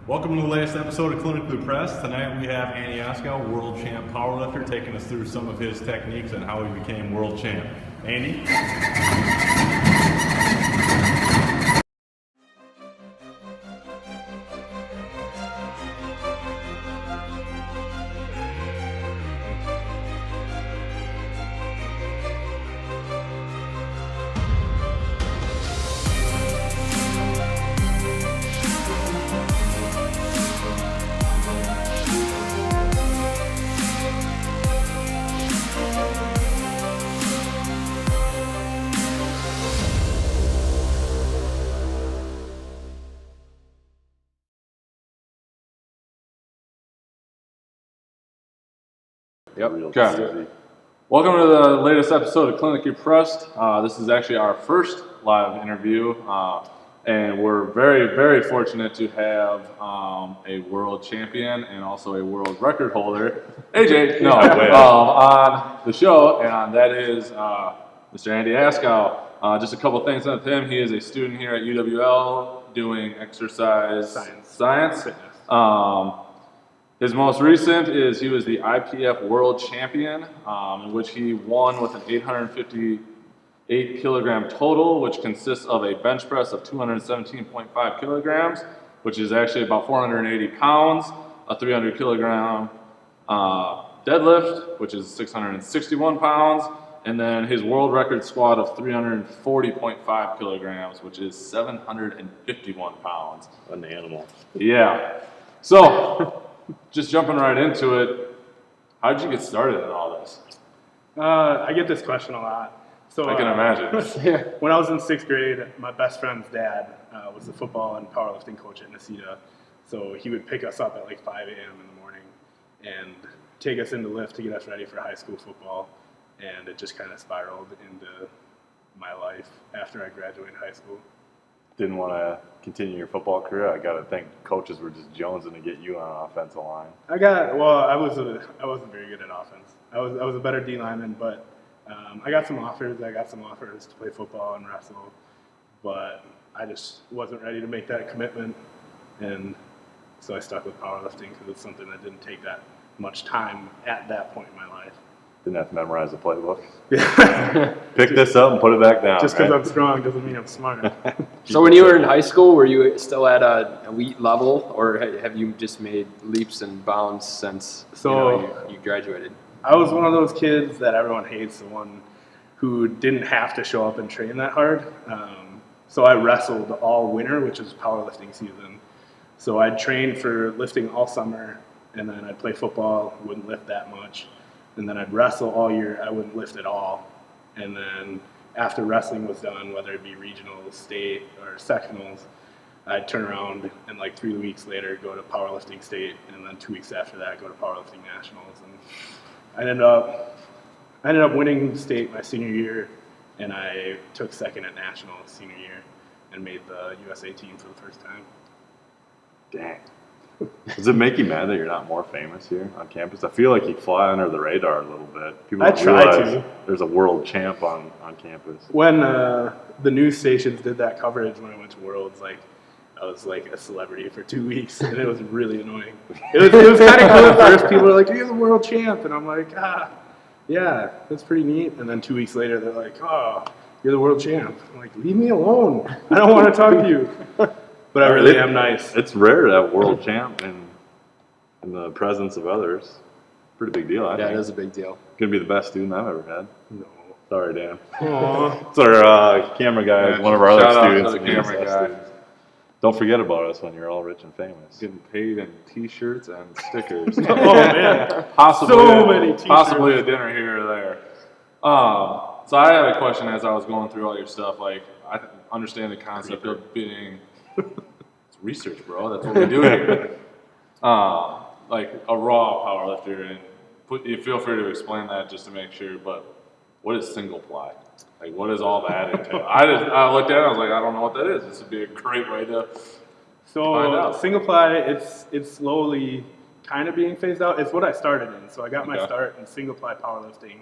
Welcome to the latest episode of Clinically Pressed. Tonight we have Andy Askow, world champ powerlifter, taking us through some of his techniques and how he became world champ. Andy? Yep. Okay. Welcome to the latest episode of Clinically Pressed. This is actually our first live interview, and we're very, very fortunate to have a world champion and also a world record holder, AJ, on the show, and that is Mr. Andy Askow. Just a couple things with him. He is a student here at UWL doing exercise science. His most recent is he was the IPF World Champion, in which he won with an 858 kilogram total, which consists of a bench press of 217.5 kilograms, which is actually about 480 pounds, a 300 kilogram deadlift, which is 661 pounds, and then his world record squat of 340.5 kilograms, which is 751 pounds. An animal. Yeah. So, just jumping right into it, how did you get started in all this? I get this question a lot. So I can imagine. When I was in 6th grade, my best friend's dad was the football and powerlifting coach at Nisita. So he would pick us up at like 5 a.m. in the morning and take us into lift to get us ready for high school football. And it just kind of spiraled into my life after I graduated high school. Didn't want to continue your football career? I got to think coaches were just jonesing to get you on an offensive line. I wasn't very good at offense. I was a better D lineman, but I got some offers. To play football and wrestle, but I just wasn't ready to make that commitment, and so I stuck with powerlifting because it's something that didn't take that much time at that point in my life. Didn't have to memorize the playbook. Yeah. Pick this up and put it back down. Just because I'm strong doesn't mean I'm smart. So when you were in high school, were you still at an elite level, or have you just made leaps and bounds since you graduated? I was one of those kids that everyone hates, the one who didn't have to show up and train that hard. So I wrestled all winter, which is powerlifting season. So I'd train for lifting all summer, and then I'd play football, wouldn't lift that much. And then I'd wrestle all year, I wouldn't lift at all. And then after wrestling was done, whether it be regionals, state, or sectionals, I'd turn around and like 3 weeks later go to powerlifting state, and then 2 weeks after that go to powerlifting nationals. And I ended up winning state my senior year, and I took second at nationals senior year and made the USA team for the first time. Dang. Does it make you mad that you're not more famous here on campus? I feel like you fly under the radar a little bit. People don't realize there's a world champ on campus. When the news stations did that coverage when I went to Worlds, I was like a celebrity for 2 weeks, and it was really annoying. It was kind of cool at first. People were like, "You're the world champ," and I'm like, yeah, that's pretty neat. And then 2 weeks later, they're like, "Oh, you're the world champ." I'm like, "Leave me alone. I don't want to talk to you." But I really am nice. It's rare to have world champ in the presence of others. Pretty big deal, I think. Yeah, it is a big deal. Gonna be the best student I've ever had. No. Sorry, Dan. Aww. It's our camera guy, Yeah, one of our other shout out students. to the camera guy. Students. Don't forget about us when you're all rich and famous. Getting paid in T-shirts and stickers. Oh man, Possibly, so many T-shirts. Possibly a dinner here or there. So I had a question as I was going through all your stuff. Like, I understand the concept of being it's research, bro. That's what we do here. Like a raw powerlifter, and you feel free to explain that just to make sure. But what is single ply? Like, what does all that entail? I looked at it, I was like, I don't know what that is. This would be a great way to find out. Single ply, it's slowly kind of being phased out. It's what I started in. So I got my start in single ply powerlifting,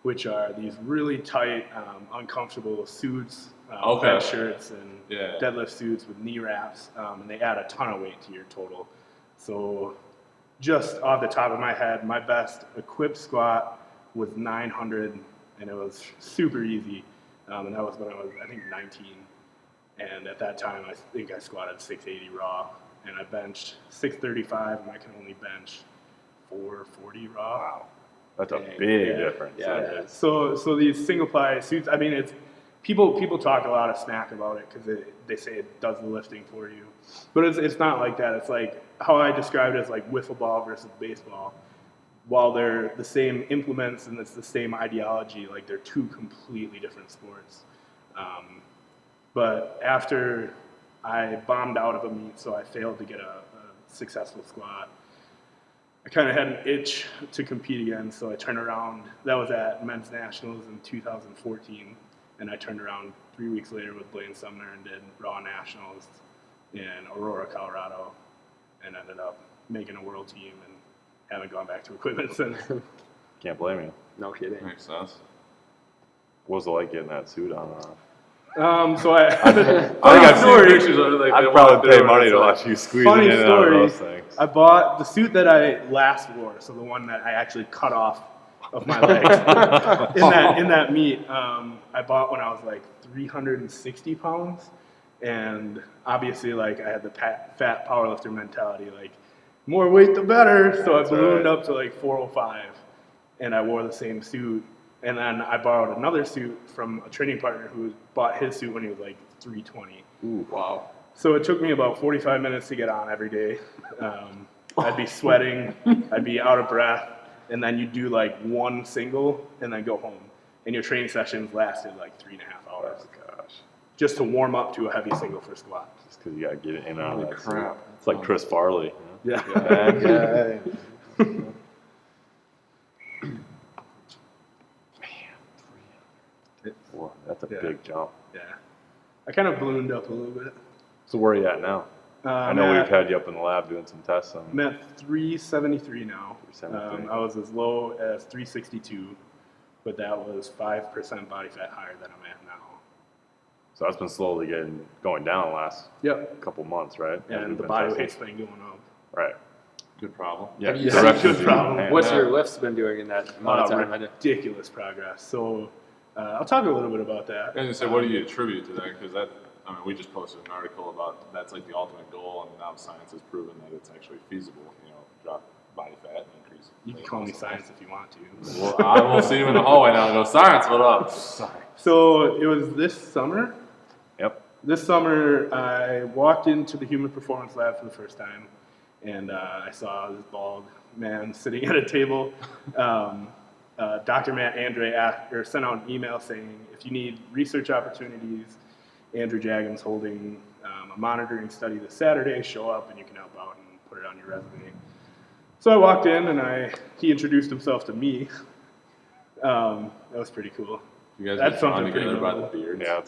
which are these really tight, uncomfortable suits bench shirts and deadlift suits with knee wraps, and they add a ton of weight to your total. So just off the top of my head, my best equipped squat was 900, and it was super easy. And that was when I was, I think, 19. And at that time, I think I squatted 680 raw, and I benched 635, and I can only bench 440 raw. Wow, that's a big difference. Yeah. So these single ply suits, I mean, it's people talk a lot of smack about it because they say it does the lifting for you, but it's not like that. It's like how I describe it as like wiffle ball versus baseball. While they're the same implements and it's the same ideology, like they're two completely different sports. But after I bombed out of a meet, so I failed to get a successful squat, I kind of had an itch to compete again, so I turned around. That was at Men's Nationals in 2014, and I turned around 3 weeks later with Blaine Sumner and did Raw Nationals in Aurora, Colorado, and ended up making a world team and haven't gone back to equipment since. Can't blame you. No kidding. Makes sense. What was it like getting that suit on? So I think I've seen pictures of it. Like, I'd probably pay money to watch you squeeze in and out of those things. I bought the suit that I last wore, so the one that I actually cut off of my legs in that meet. I bought when I was like 360 pounds, and obviously, like, I had the fat powerlifter mentality, like more weight the better. So I ballooned up to like 405, and I wore the same suit. And then I borrowed another suit from a training partner who bought his suit when he was like 320. Ooh, wow. So it took me about 45 minutes to get on every day. I'd be sweating, I'd be out of breath, and then you'd do like one single and then go home. And your training sessions lasted like 3.5 hours. Oh, gosh. Just to warm up to a heavy single for squat. Just because you got to get it in and out of that crap. suit. It's like Chris Farley. Yeah. Boy, that's a big jump. Yeah. I kind of ballooned up a little bit. So where are you at now? I know we've had you up in the lab doing some tests. I'm at 373 now. 373. I was as low as 362, but that was 5% body fat higher than I'm at now. So that's been slowly going down the last couple months, right? And the body weight's been going up. Right. Good problem. Yeah, good problem. What's your lifts been doing in that amount of time? Ridiculous progress. So I'll talk a little bit about that. And you say, what do you attribute to that? Because we just posted an article about that's like the ultimate goal, and now science has proven that it's actually feasible. Drop body fat and increase. You can call me science if you want to. Well, I will see you in the hallway now and go, science, what up? So it was this summer. Yep. This summer, I walked into the Human Performance Lab for the first time, and I saw this bald man sitting at a table. Dr. Matt Andre sent out an email saying, if you need research opportunities, Andrew Jagum's holding a monitoring study this Saturday. Show up and you can help out and put it on your resume. So I walked in and he introduced himself to me. That was pretty cool. You guys That's get drawn something pretty together by cool. the beards. Yeah,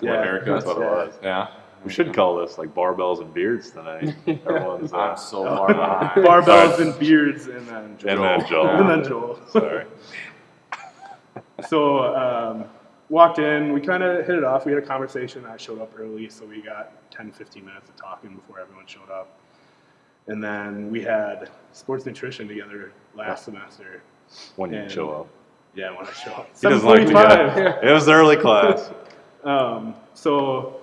that's what it was. Yeah. We should call this like barbells and beards tonight. Everyone's I'm so far behind. Barbells and beards and then Joel. And then Joel. Sorry. So walked in, we kind of hit it off. We had a conversation. I showed up early, so we got 10, 15 minutes of talking before everyone showed up. And then we had sports nutrition together last semester. When you show up. Yeah, when I show up. He doesn't like to get, it was early class. So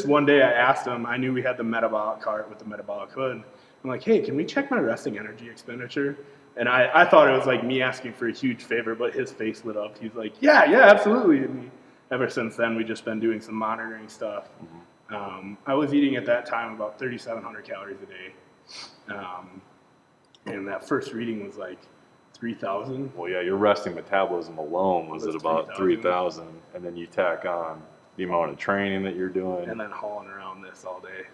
one day I asked him, I knew we had the metabolic cart with the metabolic hood. I'm like, hey, can we check my resting energy expenditure? And I thought it was like me asking for a huge favor, but his face lit up. He's like, yeah, absolutely. And ever since then, we've just been doing some monitoring stuff. Mm-hmm. I was eating at that time about 3,700 calories a day. And that first reading was like 3,000. Well, yeah, your resting metabolism alone was at about 3,000. And then you tack on the amount of training that you're doing. And then hauling around this all day.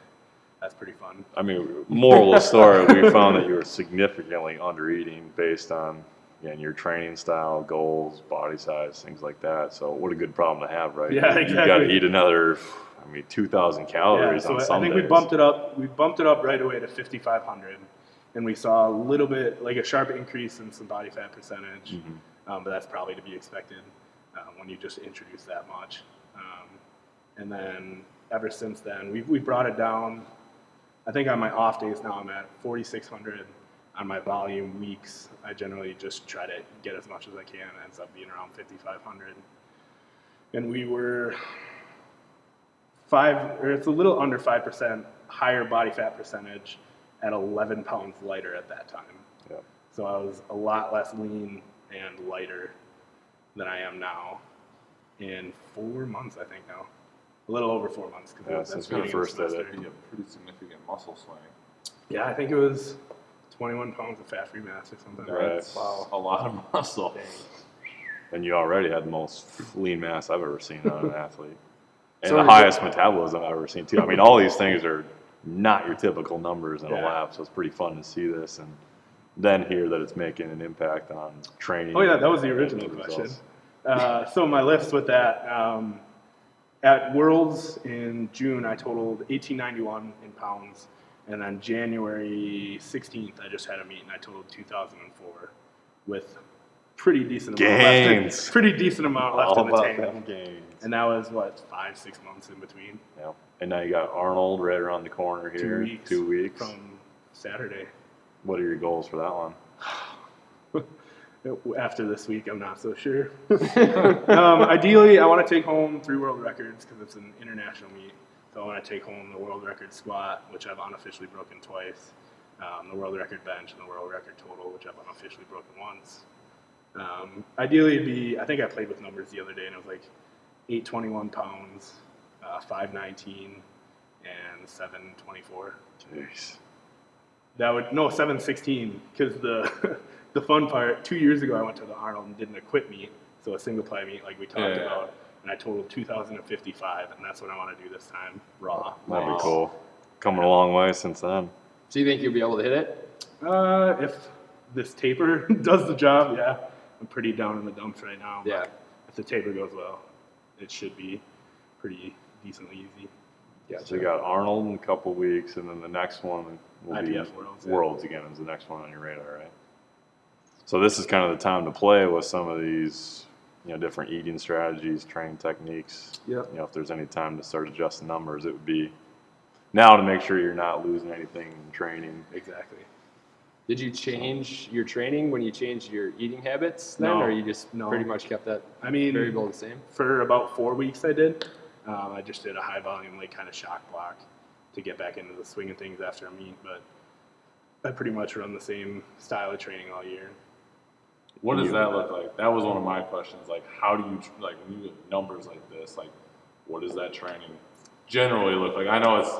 That's pretty fun. I mean, moral of the story, we found that you were significantly under eating based on your training style, goals, body size, things like that. So what a good problem to have, right? Yeah, exactly. You got to eat another, 2,000 calories on some I think days. we bumped it up. We bumped it up right away to 5,500, and we saw a little bit, like a sharp increase in some body fat percentage. Mm-hmm. But that's probably to be expected when you just introduce that much. And then ever since then, we brought it down. I think on my off days now I'm at 4,600. On my volume weeks, I generally just try to get as much as I can. It ends up being around 5,500. And we were it's a little under 5% higher body fat percentage at 11 pounds lighter at that time. Yep. So I was a lot less lean and lighter than I am now in 4 months, I think now. A little over 4 months. Yeah, since we first did it. That'd be a pretty significant muscle swing. Yeah, I think it was 21 pounds of fat-free mass or something. Right. Wow. A lot of muscle. Dang. And you already had the most lean mass I've ever seen on an athlete. And So the is highest metabolism I've ever seen, too. I mean, all these things are not your typical numbers in a Yeah. lab, so it's pretty fun to see this and then hear that it's making an impact on training. Oh, yeah, that was the original and question. results. So my lifts with that, at Worlds in June, I totaled 1891 in pounds. And then January 16th, I just had a meet and I totaled 2004 with pretty decent amount Gains. left. Pretty decent amount left All in the about tank. them gains. And that was, 5-6 months in between. Yeah. And now you got Arnold right around the corner here. 2 weeks. 2 weeks. From Saturday. What are your goals for that one? After this week, I'm not so sure. Ideally, I want to take home 3 world records because it's an international meet. So I want to take home the world record squat, which I've unofficially broken twice, the world record bench, and the world record total, which I've unofficially broken once. Ideally, it'd be, I think I played with numbers the other day, and it was like 821 pounds, 519, and 724. Jeez. That would, no, 716, because the fun part, 2 years ago I went to the Arnold and did an equip meet, so a single ply meet like we talked about, and I totaled 2,055, and that's what I want to do this time, raw. That'd be cool. Coming a long way since then. So you think you'll be able to hit it? If this taper does the job, yeah. I'm pretty down in the dumps right now. But Yeah. if the taper goes well, it should be pretty decently easy. Yeah. So you got Arnold in a couple weeks, and then the next one will be IPF Worlds, yeah. Worlds again is the next one on your radar, right? So this is kind of the time to play with some of these, different eating strategies, training techniques. Yep. If there's any time to start adjusting numbers, it would be now to make sure you're not losing anything in training. Exactly. Did you change your training when you changed your eating habits then, No. or you just No. pretty much kept that I mean, variable the same? for about 4 weeks I did. I just did a high volume, kind of shock block to get back into the swing of things after a meet, but I pretty much run the same style of training all year. What does that look like? That was one of my questions. Like, how do you, when you get numbers like this, what does that training generally look like? I know it's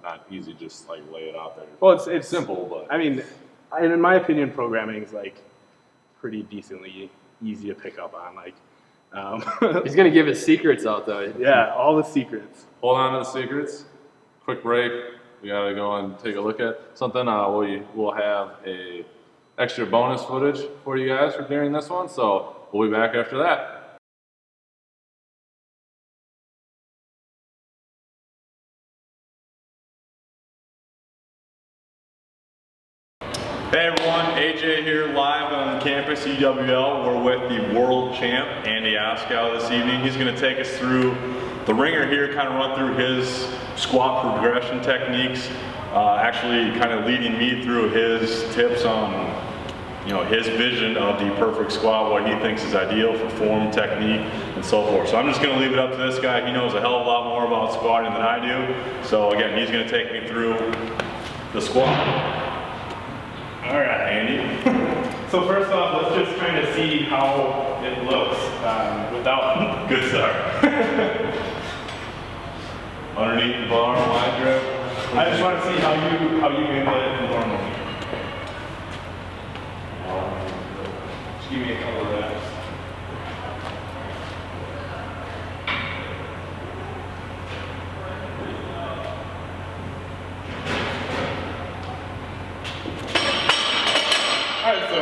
not easy, just lay it out there. Well, it's simple, but I mean, in my opinion, programming is pretty decently easy to pick up on. He's gonna give his secrets out though. Yeah, all the secrets. hold on to the secrets. Quick break. We gotta go and take a look at something. We'll have a extra bonus footage for you guys for during this one, so we'll be back after that. Hey everyone, AJ here live on campus UWL. We're with the world champ, Andy Askow, this evening. He's going to take us through the ringer here, kind of run through his squat progression techniques, actually kind of leading me through his tips on his vision of the perfect squat, what he thinks is ideal for form, technique, and so forth. So I'm just going to leave it up to this guy. He knows a hell of a lot more about squatting than I do. So again, he's going to take me through the squat. All right, Andy. So first off, let's just kind of see how it looks without. Good start. Underneath the bar, wide grip. I just want to see how you handle it normally. Just give me a couple of reps. Alright, so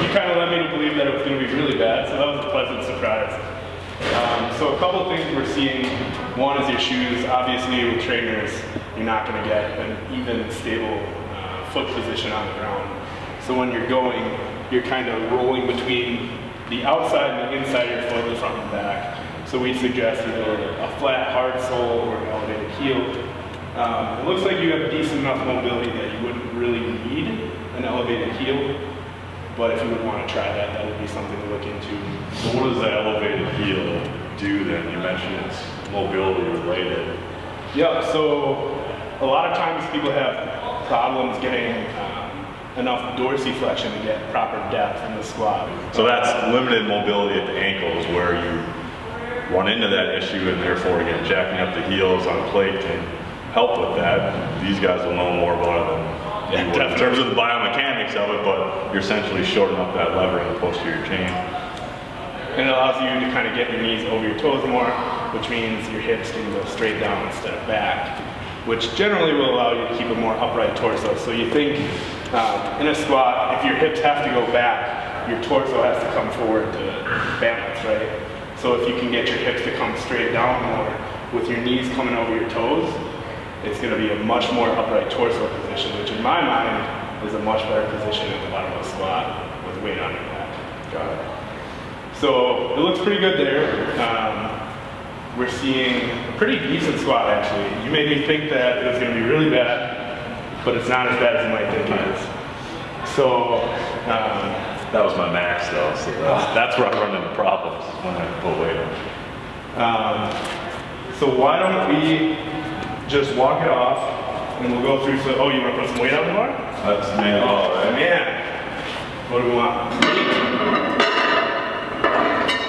you kind of led me to believe that it was going to be really bad, so that was a pleasant surprise. So a couple of things we're seeing. One is your shoes. Obviously with trainers, you're not going to get an even, stable foot position on the ground. So when you're going, you're kind of rolling between the outside and the inside of your foot, the front and back. So we suggest either a flat hard sole or an elevated heel. It looks like you have decent enough mobility that you wouldn't really need an elevated heel, but if you would want to try that, that would be something to look into. So what does the elevated heel do then? You mentioned it's mobility related. Yeah, so a lot of times people have problems getting enough dorsiflexion to get proper depth in the squat. So that's limited mobility at the ankles where you run into that issue, and therefore again jacking up the heels on a plate can help with that. These guys will know more about it than you would in terms of the biomechanics of it, but you're essentially shortening up that lever in the posterior chain. And it allows you to kind of get your knees over your toes more, which means your hips can go straight down instead of back, which generally will allow you to keep a more upright torso. So you think in a squat, if your hips have to go back, your torso has to come forward to balance, right? So if you can get your hips to come straight down more with your knees coming over your toes, it's going to be a much more upright torso position, which in my mind is a much better position at the bottom of the squat with weight on your back. Got it. So it looks pretty good there. We're seeing a pretty decent squat actually. You made me think that it was going to be really bad, but it's not as bad as you might think it is. So That was my max though, so that's where I run into problems when I put weight on. So why don't we just walk it off and we'll go through. So, oh, you want to put some weight on the bar? That's man. Oh man, what do we want?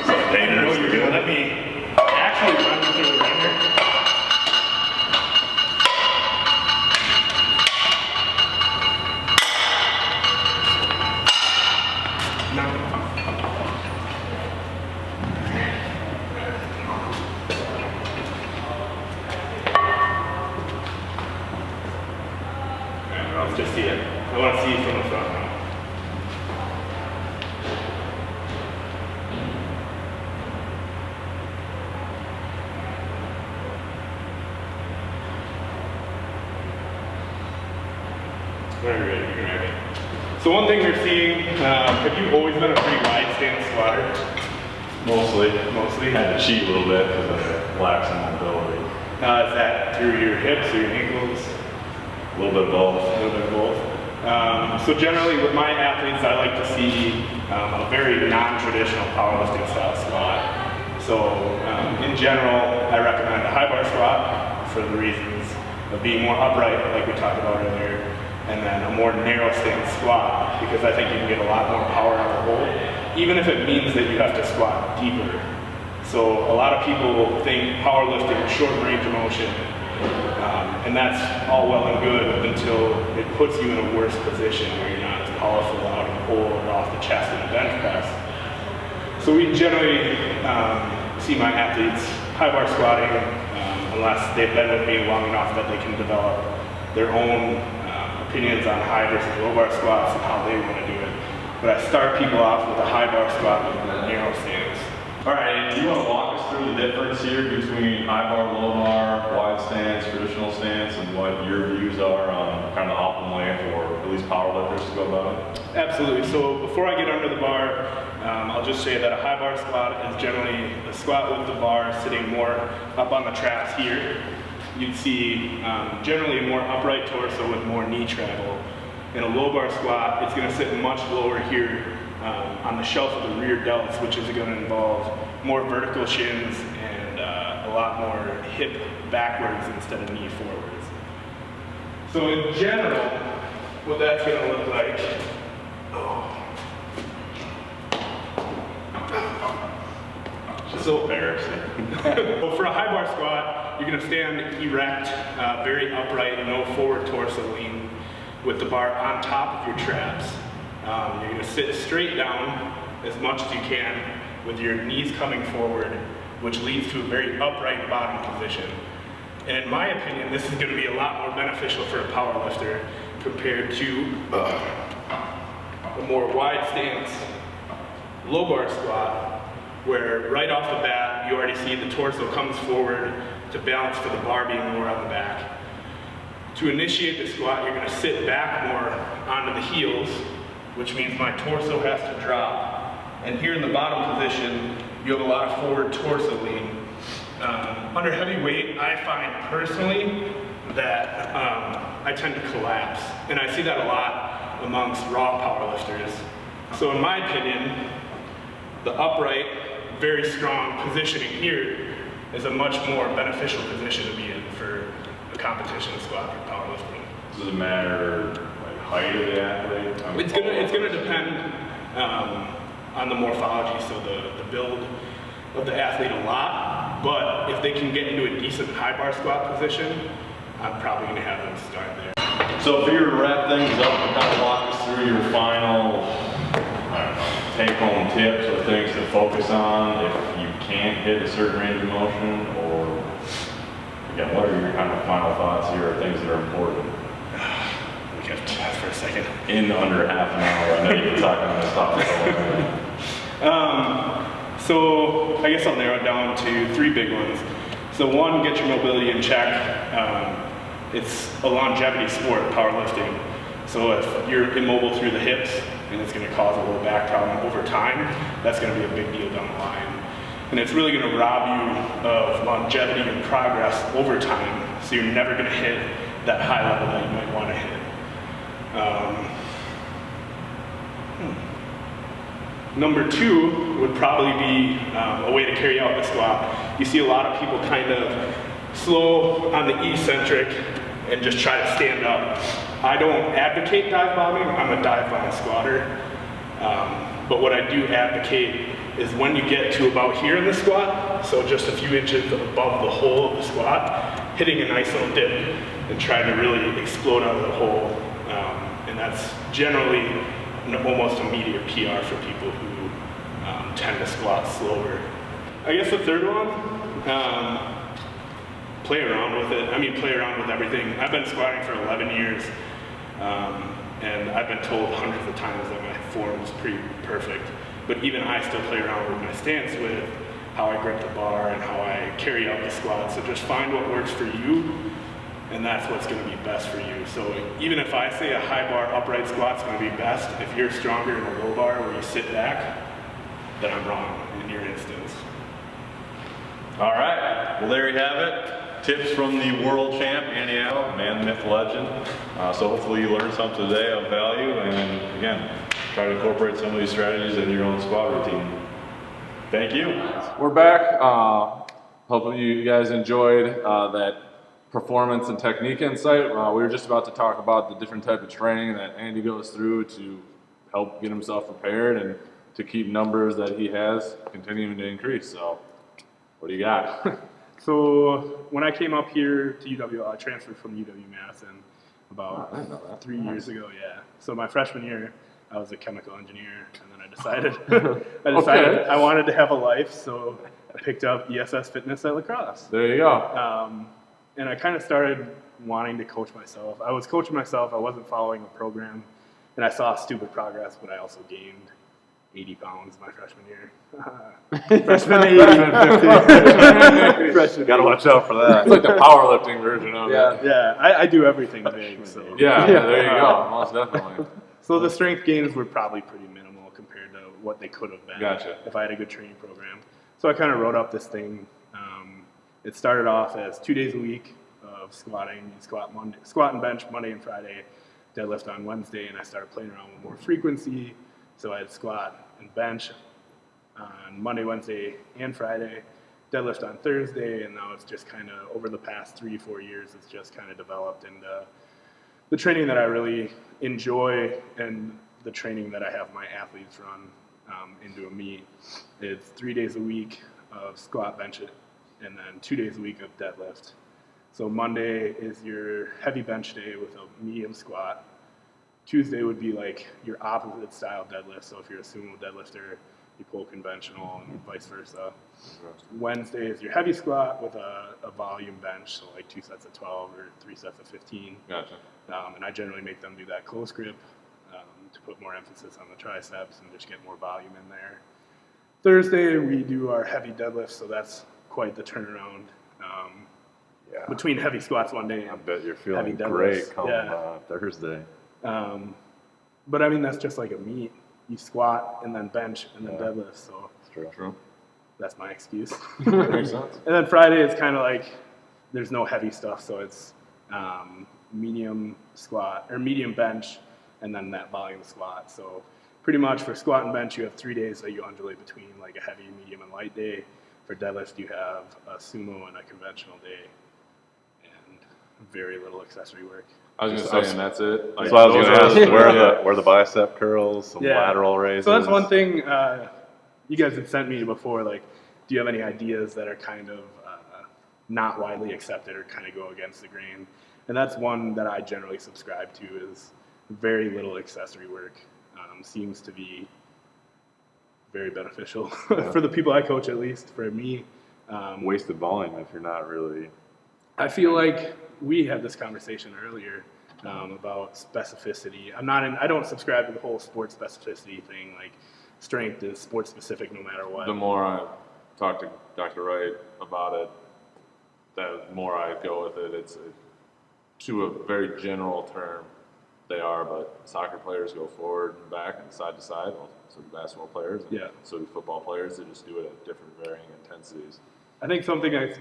So dangerous. Oh, you're gonna let me actually run through the ringer. Just see it. I want to see it from the front now. Very good, you're ready. So one thing we're seeing, have you always been a pretty wide stance squatter? Mostly. Mostly? Had to cheat a little bit because I lack some mobility. Is that through your hips or your ankles? A little bit of both. A little bit of both. So generally with my athletes, I like to see a very non-traditional powerlifting style squat. So in general, I recommend a high bar squat for the reasons of being more upright, like we talked about earlier, and then a more narrow stance squat, because I think you can get a lot more power out of the hole, even if it means that you have to squat deeper. So a lot of people think powerlifting is short range of motion, and that's all well and good until it puts you in a worse position where you're not as powerful out of the hole or off the chest in a bench press. So we generally see my athletes high bar squatting unless they've been with me long enough that they can develop their own opinions on high versus low bar squats and how they want to do it. But I start people off with a high bar squat with a narrow stance. All right, and do you want to walk us through the difference here between high bar, low bar, wide stance, traditional stance, and what your views are on kind of the optimal way for at least powerlifters to go about it? Absolutely. So before I get under the bar, I'll just say that a high bar squat is generally a squat with the bar sitting more up on the traps here. You'd see generally a more upright torso with more knee travel. In a low bar squat, it's going to sit much lower here on the shelf of the rear delts, which is going to involve more vertical shins and a lot more hip backwards instead of knee forwards. So in general, what that's going to look like, Just so embarrassing. so for a high bar squat, you're going to stand erect, very upright, no forward torso lean, with the bar on top of your traps. You're going to sit straight down as much as you can with your knees coming forward, which leads to a very upright bottom position. And in my opinion, this is going to be a lot more beneficial for a powerlifter compared to a more wide stance low bar squat, where right off the bat, you already see the torso comes forward to balance for the bar being more on the back. To initiate the squat, you're going to sit back more onto the heels, which means my torso has to drop. And here in the bottom position, you have a lot of forward torso lean. Under heavy weight, I find personally that I tend to collapse, and I see that a lot amongst raw powerlifters. So in my opinion, the upright, very strong positioning here is a much more beneficial position to be in for a competition squat for powerlifting. Does it matter like height of the athlete? It's gonna depend on the morphology, so the build of the athlete a lot. But if they can get into a decent high bar squat position, I'm probably gonna have them start there. So if you were to wrap things up and kind of walk us through your final, I don't know, take-home tips or things to focus on if you can't hit a certain range of motion, or again, what are your kind of final thoughts here, or things that are important? We can chat for a second. In under half an hour, I know you've been talking on this topic for a while. So I guess I'll narrow it down to 3 big ones. So one, get your mobility in check. It's a longevity sport, powerlifting. So if you're immobile through the hips and it's going to cause a low back problem over time, that's going to be a big deal down the line. And it's really going to rob you of longevity and progress over time. So you're never going to hit that high level that you might want to hit. Number 2 would probably be a way to carry out the squat. You see a lot of people kind of slow on the eccentric and just try to stand up. I don't advocate dive bombing, I'm a dive bomb squatter. But what I do advocate is when you get to about here in the squat, so just a few inches above the hole of the squat, hitting a nice little dip and trying to really explode out of the hole. And that's generally an almost immediate PR for people who tend to squat slower. I guess the third one, play around with it. I mean, play around with everything. I've been squatting for 11 years, and I've been told hundreds of times that my form is pretty perfect. But even I still play around with my stance, with how I grip the bar and how I carry out the squat. So just find what works for you, and that's what's going to be best for you. So even if I say a high bar upright squat's going to be best, if you're stronger in a low bar where you sit back, then I'm wrong in your instance. All right, well there you have it. Tips from the world champ, Andy Askow, man, myth, legend. So hopefully you learned something today of value, and again, try to incorporate some of these strategies in your own squat routine. Thank you. We're back. Hopefully you guys enjoyed that performance and technique insight. We were just about to talk about the different type of training that Andy goes through to help get himself prepared and to keep numbers that he has continuing to increase. So what do you got? So when I came up here to UW, I transferred from UW-Madison about 3 years ago. Yeah. So my freshman year, I was a chemical engineer, and then I decided I wanted to have a life, so I picked up ESS fitness at La Crosse. There you go. And I kind of started wanting to coach myself. I was coaching myself. I wasn't following a program, and I saw stupid progress, but I also gained 80 pounds my freshman year. Freshman 80. Gotta watch out for that. It's like the powerlifting version of it. Yeah, I do everything big. So Yeah, there you go. Most definitely. So the strength gains were probably pretty minimal compared to what they could have been. Gotcha. If I had a good training program. So I kind of wrote up this thing. It started off as 2 days a week of squatting. You squat and bench Monday and Friday, deadlift on Wednesday, and I started playing around with more frequency. So I'd squat and bench on Monday, Wednesday, and Friday, deadlift on Thursday, and now it's just kind of, over the past 3-4 years, it's just kind of developed into the training that I really enjoy, and the training that I have my athletes run into a meet. It's 3 days a week of squat, bench, and then 2 days a week of deadlift. So Monday is your heavy bench day with a medium squat. Tuesday would be like your opposite style deadlift. So if you're a sumo deadlifter, you pull conventional and vice versa. Wednesday is your heavy squat with a volume bench, so like 2 sets of 12 or 3 sets of 15. Gotcha. And I generally make them do that close grip to put more emphasis on the triceps and just get more volume in there. Thursday, we do our heavy deadlift, so that's quite the turnaround. Between heavy squats one day and I bet you're feeling heavy deadlifts. great coming Yeah. Thursday. But I mean, that's just like a meet. You squat and then bench and then deadlift. So It's true. that's my excuse. Makes sense. And then Friday is kind of like there's no heavy stuff, so it's medium squat or medium bench, and then that volume squat. So pretty much for squat and bench, you have 3 days that you undulate between, like a heavy, medium, and light day. For deadlift, you have a sumo and a conventional day, and very little accessory work. I was gonna say, and that's it. Like, So I was those going to are ask, the- where the bicep curls, some Yeah. lateral raises. So that's one thing you guys had sent me before. Like, do you have any ideas that are kind of not widely accepted or kind of go against the grain? And that's one that I generally subscribe to is very little accessory work. Seems to be very beneficial for the people I coach, at least for me. Wasted volume if you're not really. I feel like we had this conversation earlier about specificity. I don't subscribe to the whole sports specificity thing. Like strength is sports specific no matter what. The more I talk to Dr. Wright about it, the more I go with it. It's to a very general term. They are, but soccer players go forward and back and side to side. Well, so do basketball players. And Yeah. So do football players. They just do it at different varying intensities. I think something that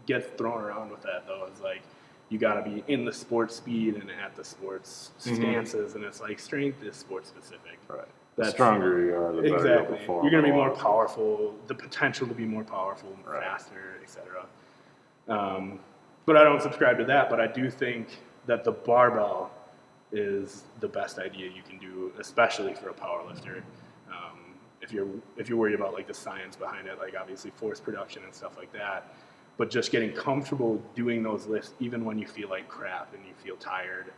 gets thrown around with that though is like you got to be in the sports speed and at the sports stances, and it's like strength is sports specific. Right. The That's- stronger you are, the better you'll Exactly. perform. You're going to be in a more lot of- powerful, the potential to be more powerful, Right. faster, etc. But I don't subscribe to that. But I do think that the barbell is the best idea you can do, especially for a powerlifter. If you're worried about like the science behind it, like obviously force production and stuff like that, but just getting comfortable doing those lifts even when you feel like crap and you feel tired.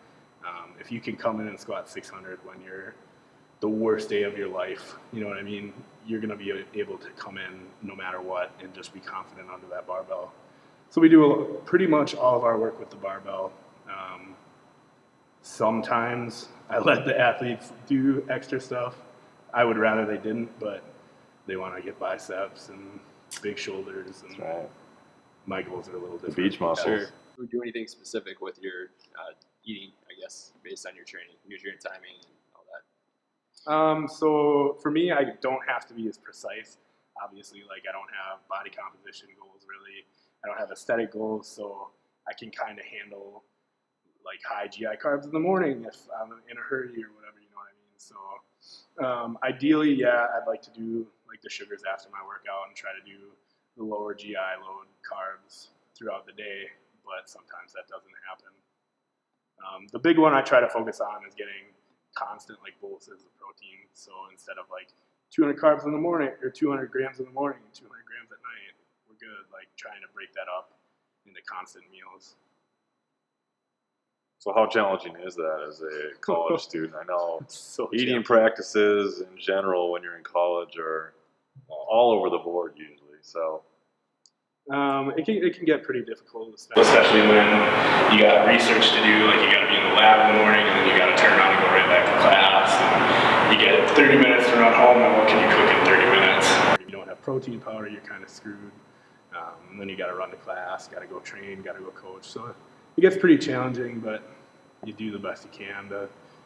If you can come in and squat 600 when you're the worst day of your life, you know what I mean? You're going to be able to come in no matter what and just be confident under that barbell. So we do pretty much all of our work with the barbell. Sometimes I let the athletes do extra stuff. I would rather they didn't, but they want to get biceps and big shoulders, and That's right. my goals are a little The different. beach muscles. Sure. Do you do anything specific with your eating, I guess, based on your training, nutrient timing, and all that? So for me, I don't have to be as precise. Obviously, like I don't have body composition goals really. I don't have aesthetic goals, so I can kind of handle like high GI carbs in the morning if I'm in a hurry or whatever, you know what I mean? So ideally, yeah, I'd like to do like the sugars after my workout and try to do the lower GI load carbs throughout the day, but sometimes that doesn't happen. The big one I try to focus on is getting constant like boluses of protein. So instead of like 200 carbs in the morning or 200 grams in the morning, 200 grams at night, we're good. Like trying to break that up into constant meals. So how challenging is that as a college student? I know So eating challenging. practices in general when you're in college are all over the board usually. So It can get pretty difficult, especially when you got research to do. Like you got to be in the lab in the morning, and then you got to turn around and go right back to class. And you get 30 minutes to run home, and what can you cook in 30 minutes? If you don't have protein powder, you're kind of screwed. And then you got to run to class, got to go train, got to go coach. So it gets pretty challenging, but you do the best you can.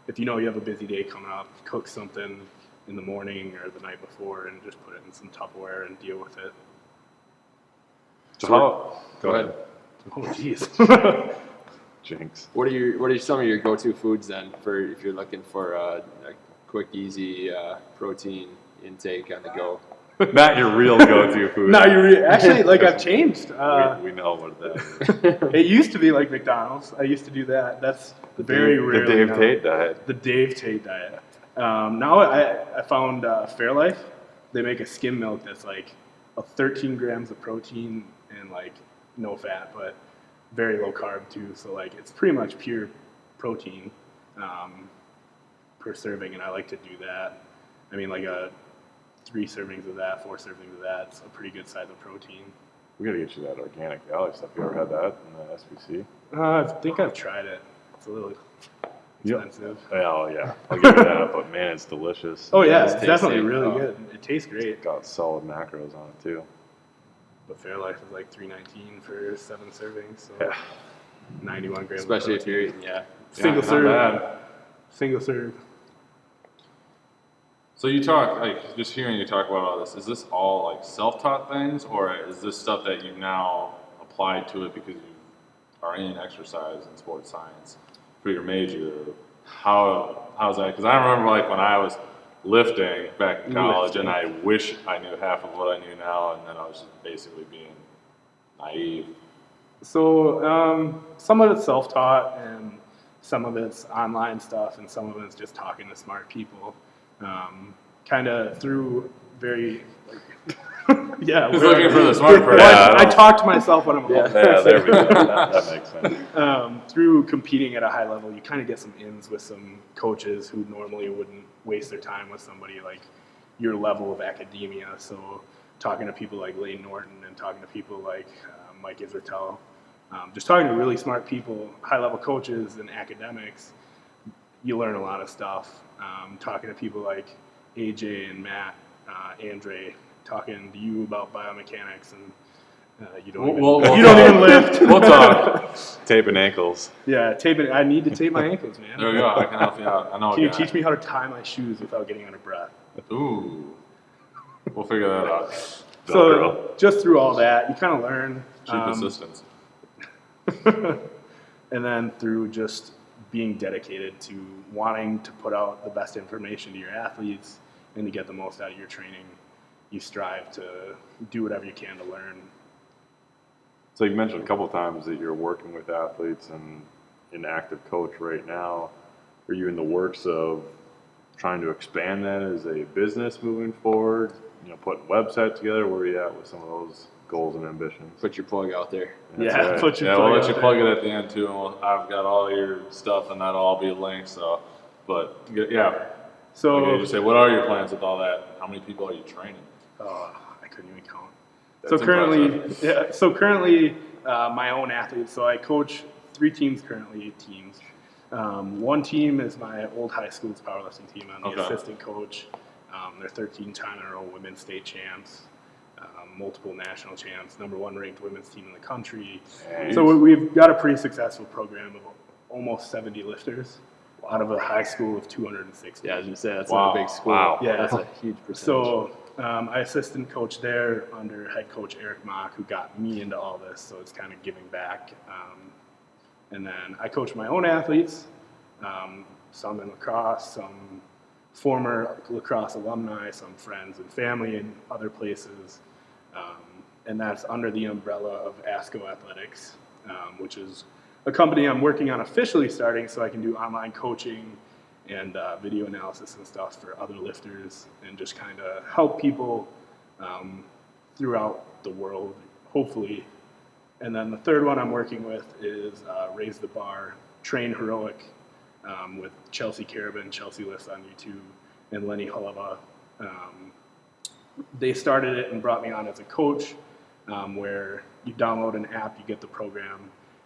If you know you have a busy day coming up, cook something in the morning or the night before, and just put it in some Tupperware and deal with it. go ahead. Oh, jeez. Jinx. What are some of your go-to foods then for if you're looking for a quick, easy protein intake on the go? Not your real go-to food. No, actually, like I've changed. we know what that is. It used to be like McDonald's. I used to do that. That's very The rarely Dave now. Tate diet. The Dave Tate diet. Now I found Fairlife. They make a skim milk that's like 13 grams of protein and like no fat, but very low carb too. So like it's pretty much pure protein per serving, and I like to do that. I mean, like 3 servings of that, 4 servings of that. It's a pretty good size of protein. We gotta get you that organic valley stuff. You ever had that in the SBC? I think I've tried it. It's a little expensive. Oh yeah, I'll give you that. But man, it's delicious. Oh yeah, it's it's definitely tasty. really Oh. good. It tastes great. It's got solid macros on it too. But Fairlife is like $3.19 for 7 servings, so Yeah. 91 grams. of Especially if protein. you're eating, Single not serve. bad. Single serve. So you talk, like, just hearing you talk about all this, is this all like self-taught things, or is this stuff that you've now applied to it because you are in exercise and sports science for your major? How's that? Because I remember like when I was lifting back in college, and I wish I knew half of what I knew now, and then I was just basically being naive. So some of it's self-taught, and some of it's online stuff, and some of it's just talking to smart people. Kind of through very, yeah. He's looking for the smart person. I talk to myself when I'm alone. Yeah, there we go. That makes sense. Through competing at a high level, you kind of get some ins with some coaches who normally wouldn't waste their time with somebody like your level of academia. So talking to people like Layne Norton and talking to people like Mike Isertel, just talking to really smart people, high-level coaches and academics, you learn a lot of stuff. Talking to people like AJ and Matt, Andre, talking to you about biomechanics, and you don't even lift. We'll talk. Taping ankles. Yeah, taping. I need to tape my ankles, man. There we go. I can help you out. I know. Can you teach me how to tie my shoes without getting out of breath? Ooh, we'll figure that out. So just through all that, you kind of learn. Cheap assistance. And then through just being dedicated to wanting to put out the best information to your athletes and to get the most out of your training, you strive to do whatever you can to learn. So you mentioned a couple of times that you're working with athletes and an active coach right now. Are you in the works of trying to expand that as a business moving forward? You know, putting websites together? Where are you at with some of those goals and ambitions? Put your plug out there. We'll We'll let you plug it at the end too, and I've got all your stuff, and that'll all be linked. So, but yeah. So Okay, just say, what are your plans with all that? How many people are you training? I couldn't even count. That's So currently, my own athletes. So I coach 3 teams currently, 8 teams. One team is my old high school's powerlifting team. I'm the assistant coach. They're 13-time in a row women's state champs, multiple national champs, #1 ranked women's team in the country. Nice. So we've got a pretty successful program of almost 70 lifters out of a high school of 260. Yeah, I was gonna say that's not a big school. Wow. Yeah. That's a huge percentage. So I assistant coach there under head coach Eric Mock, who got me into all this. So it's kind of giving back. And then I coach my own athletes, some in lacrosse, some former lacrosse alumni, some friends and family in other places. And that's under the umbrella of Askow Athletics, which is a company I'm working on officially starting so I can do online coaching and video analysis and stuff for other lifters and just kind of help people throughout the world, hopefully. And then the third one I'm working with is Raise the Bar, Train Heroic, with Chelsea Carabin. Chelsea lifts on YouTube, and Lenny Hullava. They started it and brought me on as a coach, where you download an app, you get the program,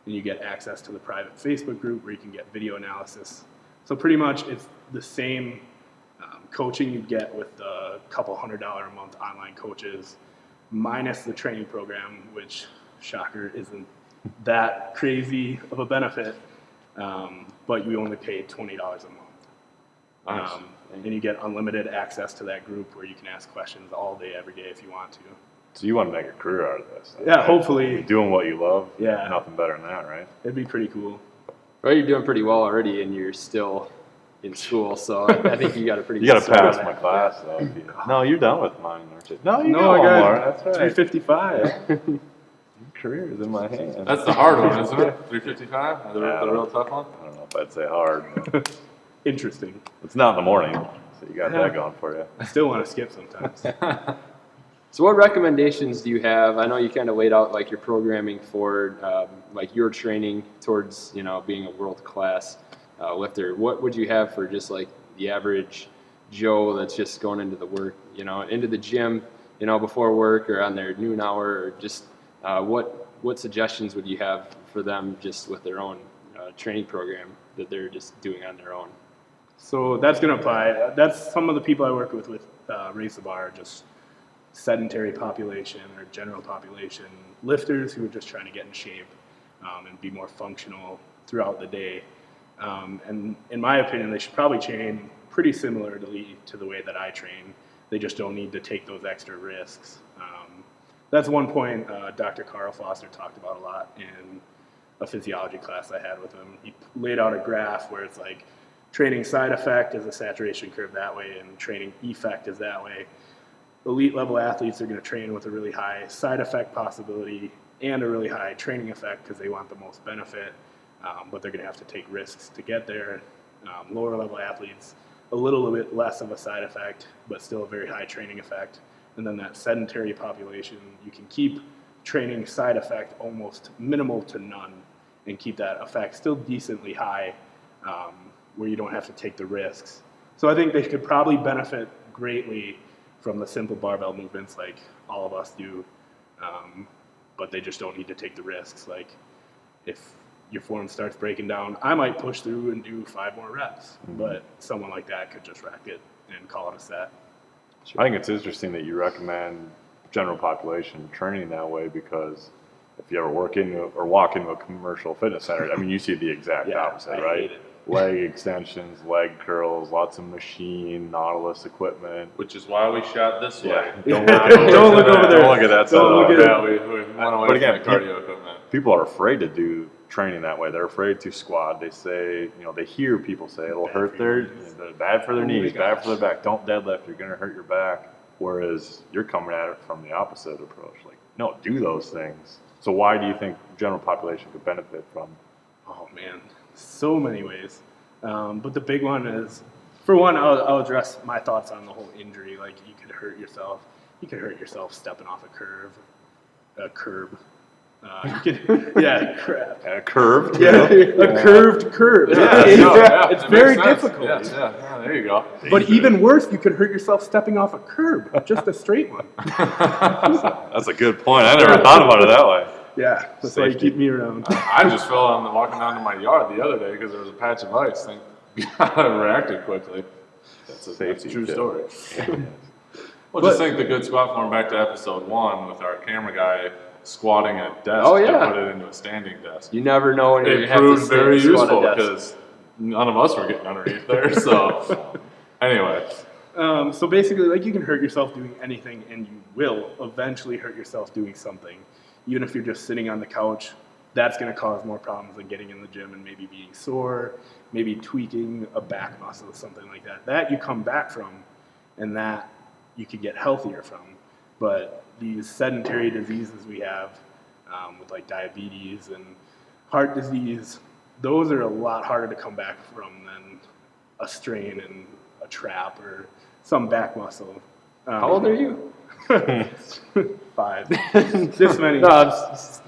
and you get access to the private Facebook group where you can get video analysis. So pretty much it's the same coaching you'd get with the couple $100 a month online coaches, minus the training program, which, shocker, isn't that crazy of a benefit, but you only pay $20 a month. Nice. And you get unlimited access to that group where you can ask questions all day, every day if you want to. So you want to make a career out of this? Yeah, hopefully. Doing what you love. Yeah. Nothing better than that, right? It'd be pretty cool. Well, you're doing pretty well already, and you're still in school, so I think you got a pretty. You got to good start pass on my it. class, though. No, you're done with mine, aren't you? No, you No, got I one got more. That's right. 355. Your career is in my hands. That's the hard one, isn't it? 355? The real tough one? I don't know if I'd say hard. But Interesting. it's not in the morning, so you got that going for you. I still want to skip sometimes. So what recommendations do you have? I know you kind of laid out like your programming for like your training towards, you know, being a world-class lifter. What would you have for just like the average Joe that's just going into the work, you know, into the gym, you know, before work or on their noon hour, or just what suggestions would you have for them just with their own training program that they're just doing on their own? So that's going to apply. That's some of the people I work with Raise the Bar, just sedentary population or general population lifters who are just trying to get in shape and be more functional throughout the day. And in my opinion, they should probably train pretty similarly to the way that I train. They just don't need to take those extra risks. That's one point Dr. Carl Foster talked about a lot in a physiology class I had with him. He laid out a graph where it's like training side effect is a saturation curve that way, and training effect is that way. Elite level athletes are going to train with a really high side effect possibility and a really high training effect because they want the most benefit, but they're going to have to take risks to get there. Lower level athletes, a little bit less of a side effect, but still a very high training effect. And then that sedentary population, you can keep training side effect almost minimal to none and keep that effect still decently high, where you don't have to take the risks. So I think they could probably benefit greatly from the simple barbell movements like all of us do, but they just don't need to take the risks. Like if your form starts breaking down, I might push through and do 5 more reps, but someone like that could just rack it and call it a set. I think it's interesting that you recommend general population training that way, because if you ever walk into a commercial fitness center, I mean, you see the exact opposite, I right? hate it. Leg extensions, leg curls, lots of machine, Nautilus equipment. Which is why we shot this way. Don't Don't look over there. Don't look at that Don't look setup. at Yeah, we went away But again, from the cardio equipment. People are afraid to do training that way. They're afraid to squat. They say, they hear people say it'll hurt their, bad for their knees, bad for their back. Don't deadlift, you're going to hurt your back. Whereas you're coming at it from the opposite approach. Like, no, do those things. So why do you think general population could benefit from? Oh man, so many ways. But the big one is, for one, I'll address my thoughts on the whole injury. Like you could hurt yourself. You could hurt yourself stepping off a curb. Curved. Curved curb. It's very difficult. Yeah, there you go. But even worse, you could hurt yourself stepping off a curb, just a straight one. That's a good point. I never thought about it that way. Yeah, that's why you keep me around. I just fell walking down to my yard the other day because there was a patch of ice. Thank God I reacted quickly. That's a true story. Well, just think the good squat form back to episode 1 with our camera guy squatting a desk to put it into a standing desk. You never know when you're going It to have to proved very squat useful a desk. because none of us were getting underneath there. So anyway. So basically, like, you can hurt yourself doing anything, and you will eventually hurt yourself doing something. Even if you're just sitting on the couch, that's going to cause more problems than getting in the gym and maybe being sore, maybe tweaking a back muscle, something like that. That you come back from, and that you could get healthier from. But these sedentary diseases we have, with like diabetes and heart disease, those are a lot harder to come back from than a strain in a trap or some back muscle. How old are you? 5. This many. No,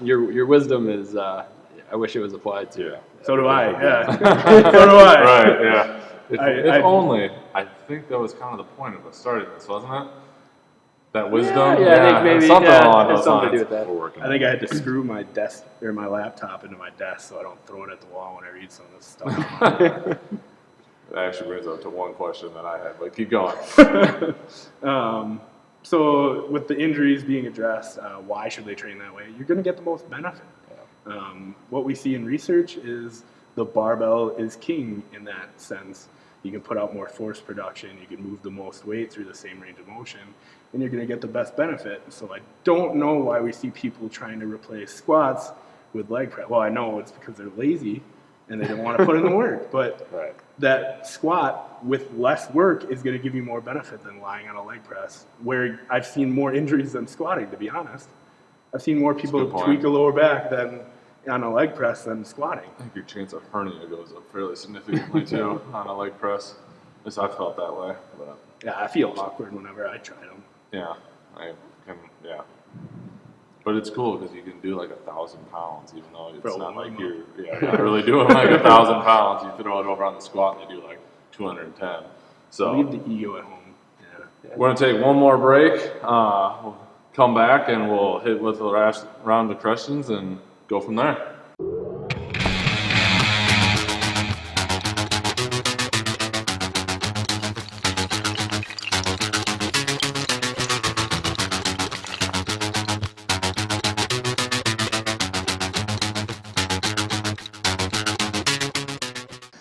your wisdom is, I wish it was applied to. Yeah. So do I, yeah. So do I. Right, yeah. If I only, I think that was kind of the point of us starting this, wasn't it? That wisdom? I think maybe something along has those something to lines. do with that. We're working I think I had to screw my desk or my laptop into my desk so I don't throw it at the wall when I read some of this stuff. That actually brings up to one question that I had, but keep going. So with the injuries being addressed, why should they train that way? You're going to get the most benefit. What we see in research is the barbell is king in that sense. You can put out more force production, you can move the most weight through the same range of motion, and you're going to get the best benefit. So I don't know why we see people trying to replace squats with leg press. Well, I know it's because they're lazy and they don't want to put in the work, but that squat with less work is going to give you more benefit than lying on a leg press, where I've seen more injuries than squatting, to be honest. I've seen more people tweak a lower back than on a leg press than squatting. I think your chance of hernia goes up fairly significantly too on a leg press. At least I felt that way. But Yeah, I feel awkward whenever I try them. yeah, But it's cool because you can do like 1,000 pounds, even though it's not like you're not really doing like 1,000 pounds. You throw it over on the squat and you do like 210. So Leave the ego at home. Yeah. we're gonna take one more break. We'll come back and we'll hit with the last round of questions and go from there.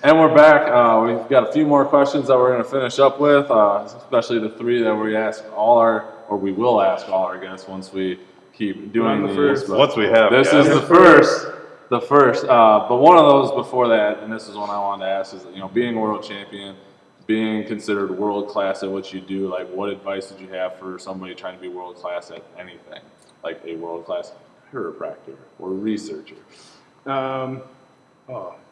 And we're back. We've got a few more questions that we're going to finish up with, especially the three that we we will ask all our guests once we keep doing these. Once we have this guests. is the first. But one of those before that, and this is one I wanted to ask, is being a world champion, being considered world class at what you do. Like, what advice did you have for somebody trying to be world class at anything, like a world class chiropractor or researcher?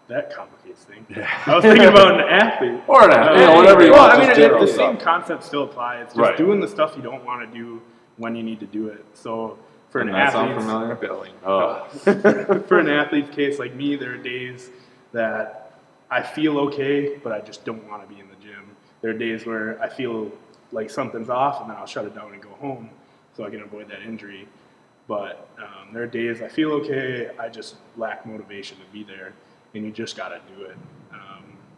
That complicates things. I was thinking about an athlete. Or an athlete, whatever you well, want. I mean, just general the stuff. same concepts still apply. It's just Right. doing the stuff you don't want to do when you need to do it. So for an Doesn't that sound athlete, familiar? Billing. for an athlete's case like me, there are days that I feel okay, but I just don't want to be in the gym. There are days where I feel like something's off, and then I'll shut it down and go home so I can avoid that injury. But there are days I feel okay, I just lack motivation to be there, and you just got to do it.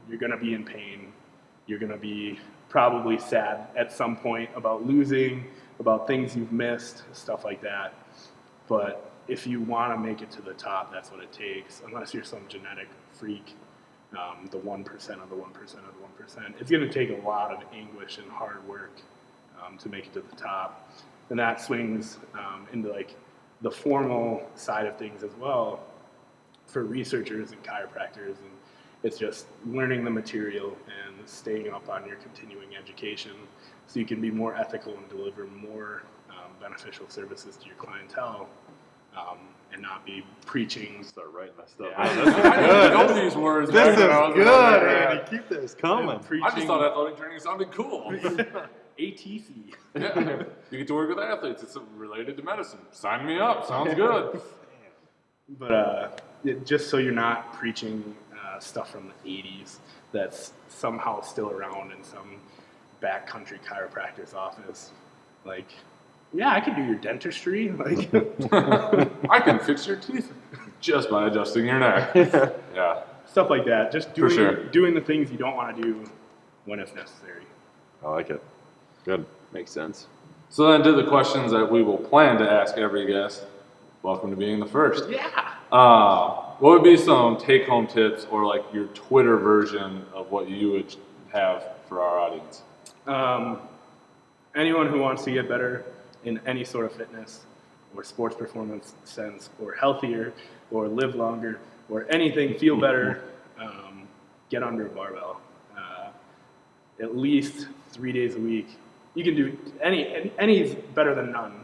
You're going to be in pain. You're going to be probably sad at some point about losing, about things you've missed, stuff like that. But if you want to make it to the top, that's what it takes, unless you're some genetic freak, the 1% of the 1% of the 1%. It's going to take a lot of anguish and hard work to make it to the top. And that swings into like the formal side of things as well for researchers and chiropractors. And it's just learning the material and staying up on your continuing education so you can be more ethical and deliver more beneficial services to your clientele and not be preaching. Start writing my stuff. I didn't know these words. This is back when I was good, a- Andy. Keep this coming. I just thought athletic training sounded cool. ATC. Yeah, you get to work with athletes. It's related to medicine. Sign me up. Sounds good. But just so you're not preaching stuff from the 80s that's somehow still around in some backcountry chiropractor's office. Like, yeah, I can do your dentistry. Like, I can fix your teeth just by adjusting your neck. Yeah. stuff like that. Just doing the things you don't want to do when it's necessary. I like it. Good. Makes sense. So then, to the questions that we will plan to ask every guest. Welcome to being the first. Yeah. What would be some take-home tips or like your Twitter version of what you would have for our audience? Anyone who wants to get better in any sort of fitness or sports performance sense or healthier or live longer or anything, feel better, get under a barbell. At least 3 days a week. You can do any is better than none.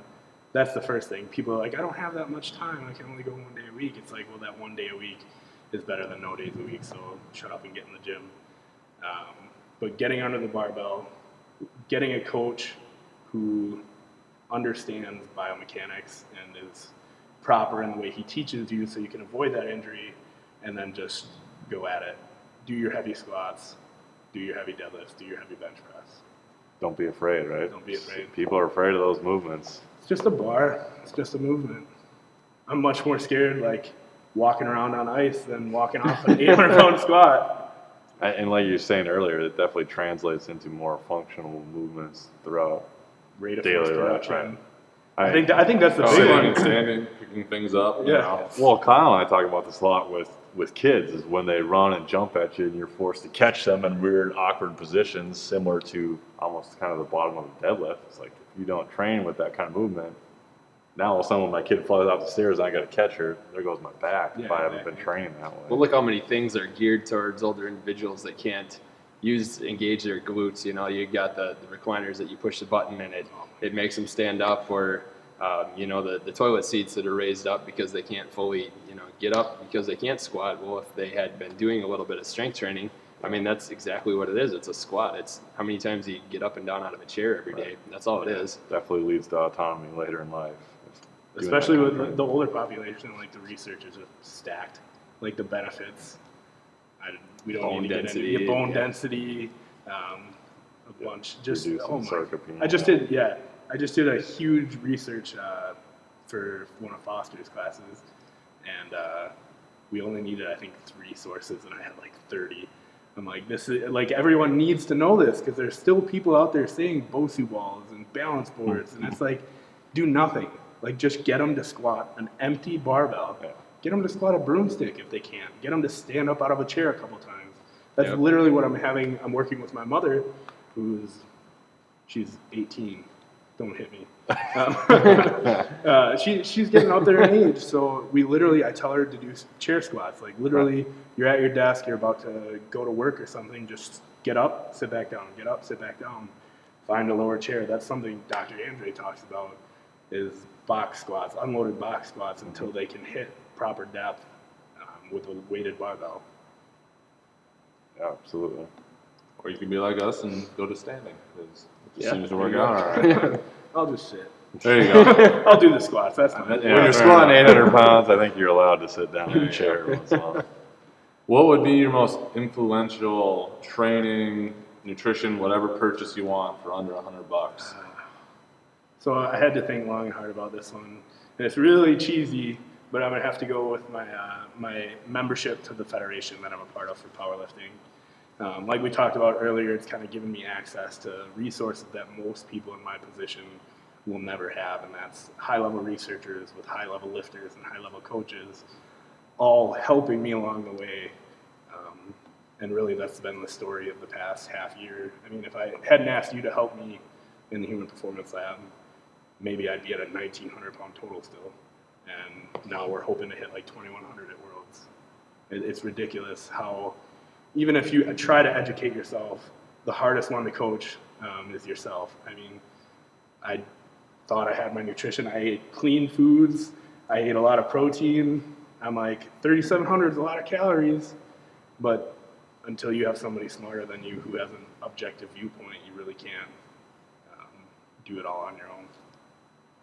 That's the first thing. People are like, I don't have that much time. I can only go 1 day a week. It's like, well, that 1 day a week is better than no days a week, so shut up and get in the gym. But getting under the barbell, getting a coach who understands biomechanics and is proper in the way he teaches you so you can avoid that injury, and then just go at it. Do your heavy squats, do your heavy deadlifts, do your heavy bench press. Don't be afraid, right? Don't be afraid. People are afraid of those movements. It's just a bar. It's just a movement. I'm much more scared, like, walking around on ice than walking off an 800-pound squat. And like you were saying earlier, it definitely translates into more functional movements throughout Rate of daily force life. production. Right? I think that's the big Sitting one. and standing, picking things up. you Yeah. know. Well, Kyle and I talk about this a lot with kids, is when they run and jump at you and you're forced to catch them in weird, awkward positions, similar to almost kind of the bottom of a deadlift. It's like, if you don't train with that kind of movement, now all of a sudden when my kid flies out the stairs and I got to catch her, there goes my back if Yeah, I haven't been exactly. training that way. Well, look how many things are geared towards older individuals that can't engage their glutes. You know, you got the recliners that you push the button and it makes them stand up, or you know, the toilet seats that are raised up because they can't fully, you know, get up because they can't squat. Well, if they had been doing a little bit of strength training, I mean, that's exactly what it is. It's a squat. It's how many times you get up and down out of a chair every day. That's all it is. Definitely leads to autonomy later in life. Doing Especially that with kind of the older population, like the research is just stacked. Like the benefits, we don't Bone need to density, get into bone yeah. density, a bunch. Just reducing sarcopenia. I just did a huge research for one of Foster's classes, and we only needed, I think, 3 sources, and I had like 30. I'm like, this is like, everyone needs to know this because there's still people out there saying Bosu balls and balance boards, and it's like, do nothing. Like, just get them to squat an empty barbell. Yeah. Get them to squat a broomstick if they can. Get them to stand up out of a chair a couple times. That's Yep. literally what I'm working with my mother, she's 18. Don't hit me. She's getting out there in age, so I tell her to do chair squats. Like literally, you're at your desk, you're about to go to work or something, just get up, sit back down, get up, sit back down, find a lower chair. That's something Dr. Andre talks about, is box squats, unloaded box squats until they can hit proper depth with a weighted barbell. Yeah, absolutely. Or you can be like us and go to standing, because it just Yeah. seems to work out all right. I'll just sit. There you go. I'll do the squats, that's fine. Yeah, When you're fair squatting enough. 800 pounds, I think you're allowed to sit down in a chair once in a while. What would be your most influential training, nutrition, whatever purchase you want for under $100? So I had to think long and hard about this one. And it's really cheesy, but I'm going to have to go with my membership to the federation that I'm a part of for powerlifting. Like we talked about earlier, it's kind of given me access to resources that most people in my position will never have, and that's high-level researchers with high-level lifters and high-level coaches, all helping me along the way. And really, that's been the story of the past half year. I mean, if I hadn't asked you to help me in the Human Performance Lab, maybe I'd be at a 1,900-pound total still. And now we're hoping to hit like 2,100 at Worlds. It's ridiculous how, even if you try to educate yourself, the hardest one to coach is yourself. I mean, I thought I had my nutrition. I ate clean foods. I ate a lot of protein. I'm like, 3,700 is a lot of calories. But until you have somebody smarter than you who has an objective viewpoint, you really can't do it all on your own.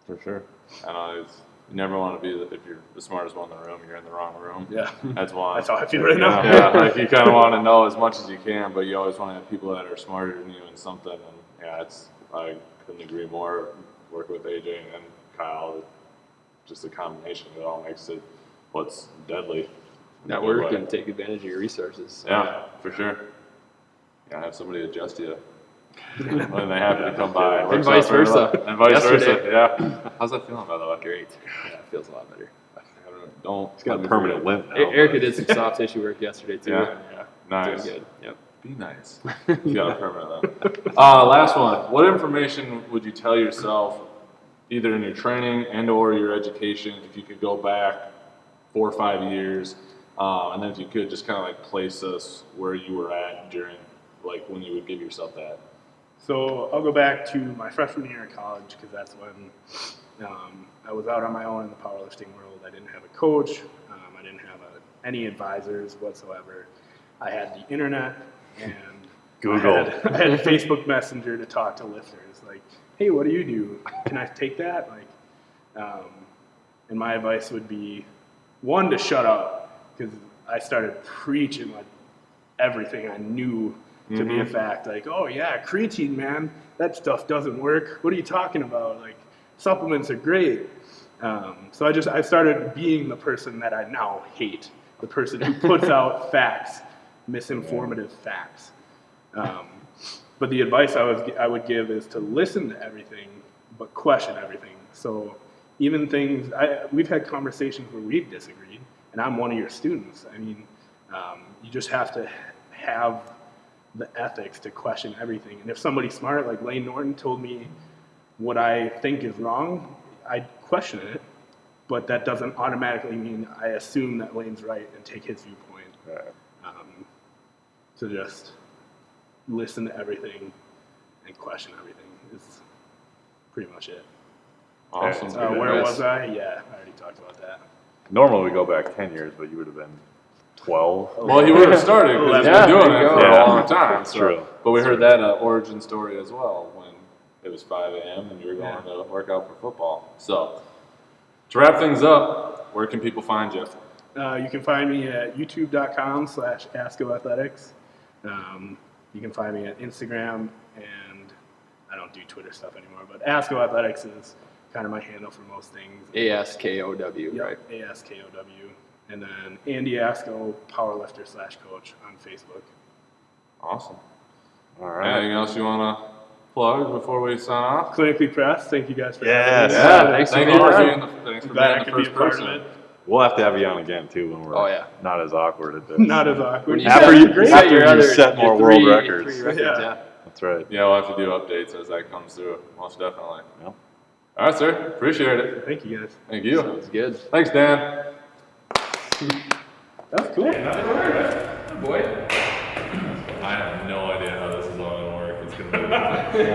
For sure. I know you never want to be, if you're the smartest one in the room, you're in the wrong room. Yeah, That's why. that's how I feel right now. Yeah, like you kind of want to know as much as you can, but you always want to have people that are smarter than you in something. And yeah, I couldn't agree more. Working with AJ and Kyle, just a combination of it all makes it what's deadly. Network and take advantage of your resources. Yeah, for sure. Yeah, have somebody adjust you when they happen to come by. And vice versa. And vice versa, Yesterday. yeah. How's that feeling, by the way? Great. Yeah, it feels a lot better. Don't. He's got a permanent limp now. Erica did some soft tissue work yesterday too. Yeah, nice. Doing good. Yep. Be nice. You got a permanent limp. Last one. What information would you tell yourself, either in your training and or your education, if you could go back 4 or 5 years, and then if you could just kind of like place us where you were at during, like when you would give yourself that? So I'll go back to my freshman year of college, because that's when I was out on my own in the powerlifting world. I didn't have a coach. I didn't have any advisors whatsoever. I had the internet and Google. I had Facebook Messenger to talk to lifters. Like, hey, what do you do? Can I take that? And my advice would be, one, to shut up, because I started preaching like everything I knew to be a fact. Like, oh yeah, creatine, man, that stuff doesn't work. What are you talking about? Like, supplements are great. So I started being the person that I now hate, the person who puts out facts, misinformative facts. But the advice I would give is to listen to everything, but question everything. So even things, we've had conversations where we've disagreed, and I'm one of your students. I mean, you just have to have the ethics to question everything. And if somebody smart, like Lane Norton, told me what I think is wrong, I'd question it, but that doesn't automatically mean I assume that Lane's right and take his viewpoint. Right. So just listen to everything and question everything is pretty much it. Awesome. Where was I? Yeah, I already talked about that. Normally we go back 10 years, but you would have been 12. Well, he would have started because he's been doing it for Yeah. a long time. So. True. But we heard that origin story as well when it was 5 a.m. and you were going to work out for football. So to wrap things up, where can people find you? You can find me at youtube.com/Askow-Athletics. You can find me at Instagram, and I don't do Twitter stuff anymore, but Askow-Athletics is kind of my handle for most things. ASKOW, Yep, right? ASKOW. And then Andy Askow, Powerlifter /coach on Facebook. Awesome. All right. Anything else you want to plug before we sign off? Clinically Pressed, thank you guys for Yes. having me. Thanks Thank so you for much. being the, thanks for Glad I being the could be first a part person. of it. We'll have to have you on again too when we're Oh, yeah. not as awkward at this. Not as awkward. When you After set- you, after your you other- set more your world three records. records, Yeah. yeah. That's right. Yeah, we'll have to do updates as that comes through, most definitely. Yep. All right, sir. Appreciate it. Thank you guys. Thank you. Sounds good. Thanks, Dan. That's cool. Boy. I have no idea how this is all going to work. It's going to be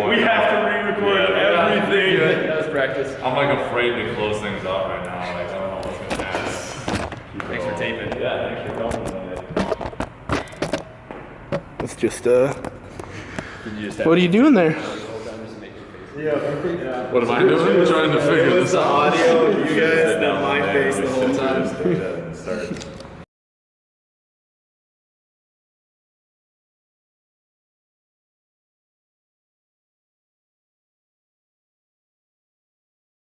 We have to re-record everything. Good. That was practice. I'm like afraid to close things out right now. Like, I don't know what's going to happen. Thanks for taping. Yeah, thanks for coming. It's just, Did you just have what are you doing there? What am I doing? Trying to figure this out. audio, you guys, then my face the whole time. Start